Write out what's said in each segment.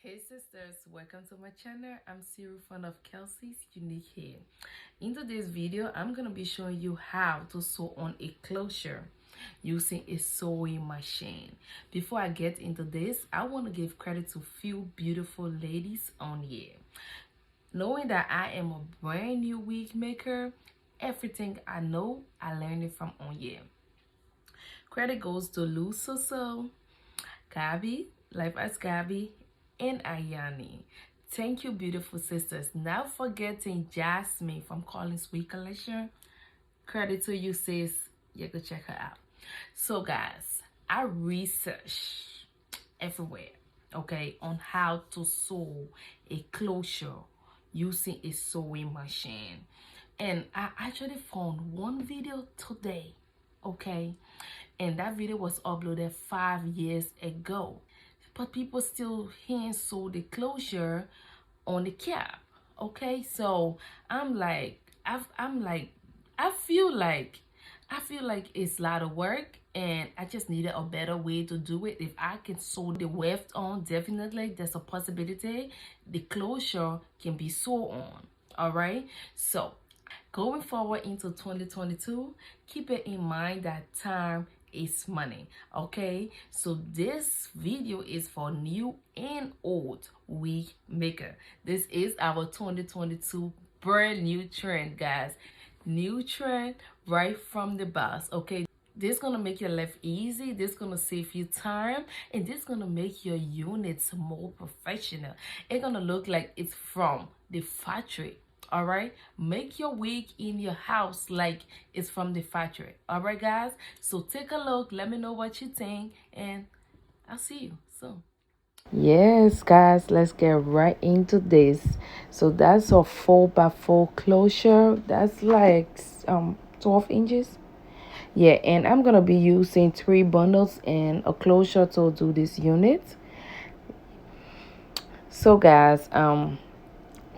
Hey sisters, welcome to my channel. I'm Siri from of Kelce's Unique Hair. In today's video, I'm gonna be showing you how to sew on a closure using a sewing machine. Before I get into this, I want to give credit to few beautiful ladies on here. Knowing that I am a brand new wig maker, everything I know, I learned it from on here. Credit goes to Lou Soso, Gabby, Life as Gabby, and Ayani. Thank you, beautiful sisters. Not forgetting Jasmine from Calling Sweet Collection. Credit to you, sis. You can check her out. So, guys, I researched everywhere, okay, on how to sew a closure using a sewing machine. And I actually found one video today, okay, and that video was uploaded 5 years ago, but people still hand sew the closure on the cap. Okay, so I'm like, I feel like it's a lot of work, and I just needed a better way to do it. If I can sew the weft on, definitely there's a possibility the closure can be sewn on. All right, so going forward into 2022, keep it in mind that time is money. Okay, so this video is for new and old wig maker. This is our 2022 brand new trend, guys. New trend right from the box. Okay, this gonna make your life easy, this gonna save you time, and this gonna make your units more professional. It's gonna look like it's from the factory. All right, make your wig in your house like it's from the factory. All right, guys, so take a look, let me know what you think, and I'll see you soon. Yes, guys, let's get right into this. So that's a 4x4 closure. That's like 12 inches. Yeah, and I'm gonna be using 3 bundles and a closure to do this unit. So guys,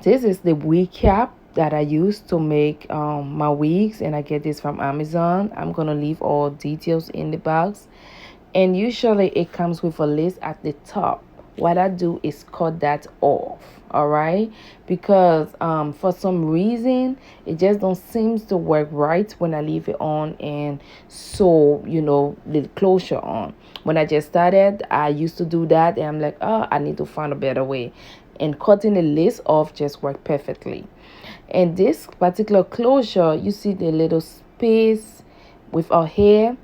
this is the wig cap that I use to make my wigs, and I get this from Amazon. I'm gonna leave all details in the box, and usually it comes with a list at the top. What I do is cut that off, all right, because for some reason it just don't seems to work right when I leave it on and sew, the closure on. When I just started, I used to do that, and I'm like, oh, I need to find a better way, and cutting the list off just worked perfectly. And this particular closure, you see the little space with our hair.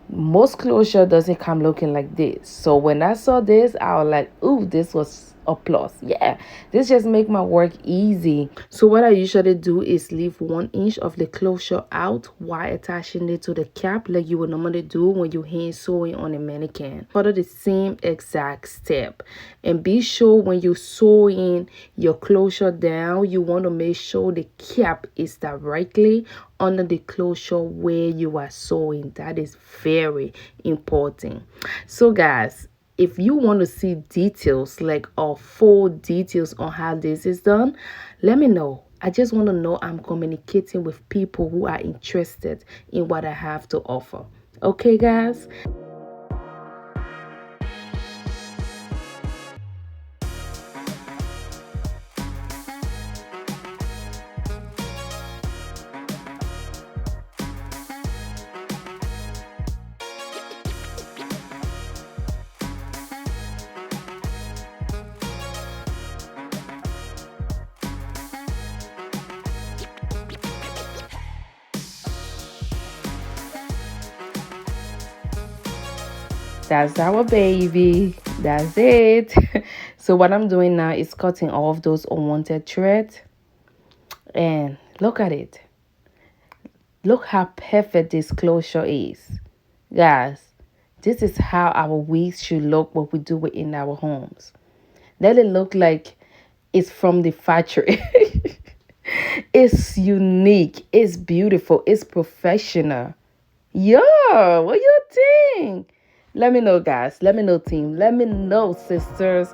Most closure doesn't come looking like this. So when I saw this, I was like, ooh, this was a plus. Yeah, this just make my work easy. So what I usually do is leave 1 inch of the closure out while attaching it to the cap, like you would normally do when you hand sewing on a mannequin. Follow the same exact step, and be sure when you sew in your closure down, you want to make sure the cap is directly under the closure where you are sewing. That is very important. So guys, if you want to see details, like full details on how this is done, let me know. I just want to know I'm communicating with people who are interested in what I have to offer. Okay, guys? That's our baby. That's it. So what I'm doing now is cutting off those unwanted threads, and look at it. Look how perfect this closure is. Guys, this is how our wigs should look when we do it in our homes. Let it look like it's from the factory. It's unique, it's beautiful, it's professional. Yeah, what you think? Let me know, guys. Let me know, team. Let me know, sisters.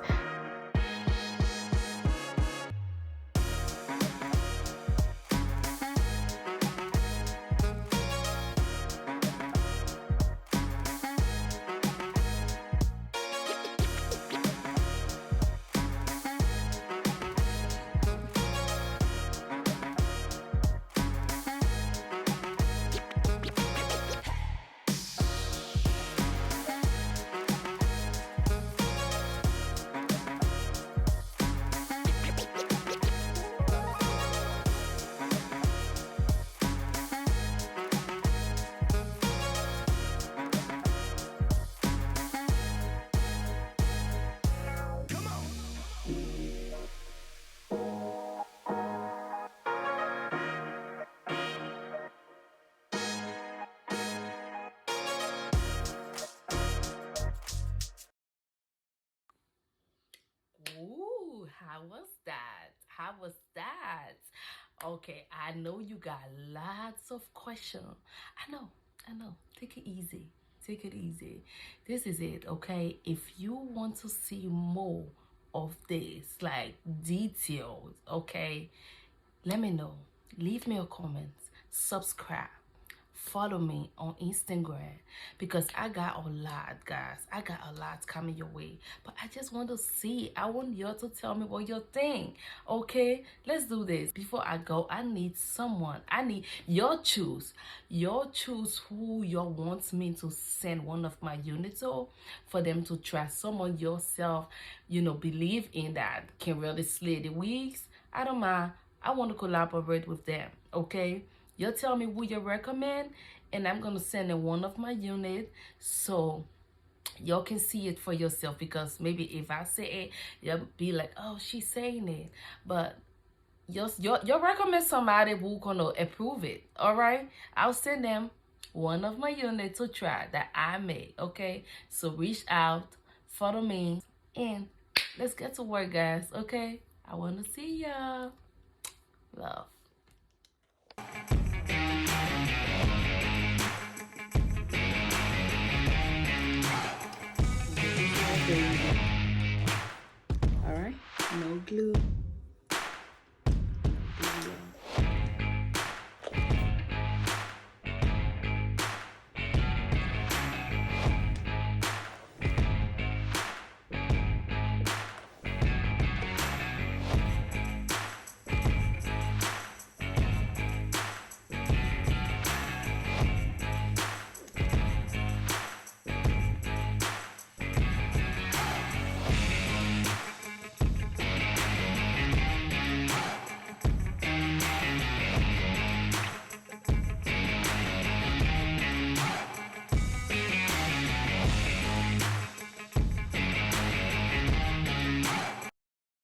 how was that? How was that? Okay, I know you got lots of questions. I know. Take it easy. Take it easy. This is it, okay? If you want to see more of this, like details, okay, let me know. Leave me a comment. Subscribe. Follow me on Instagram because I got a lot, guys. I got a lot coming your way. But I just want to see. I want y'all to tell me what you think. Okay, let's do this. Before I go, I need someone. I need your choose. Your choose who y'all want me to send one of my units to for them to try. Someone yourself, believe in that can really slay the wigs. I don't mind. I want to collaborate with them. Okay. You tell me who you recommend, and I'm going to send in one of my units so y'all can see it for yourself. Because maybe if I say it, you'll be like, oh, she's saying it. But you recommend somebody who going to approve it, all right? I'll send them one of my units to try that I made, okay? So reach out, follow me, and let's get to work, guys, okay? I want to see y'all. Love. All right, no glue.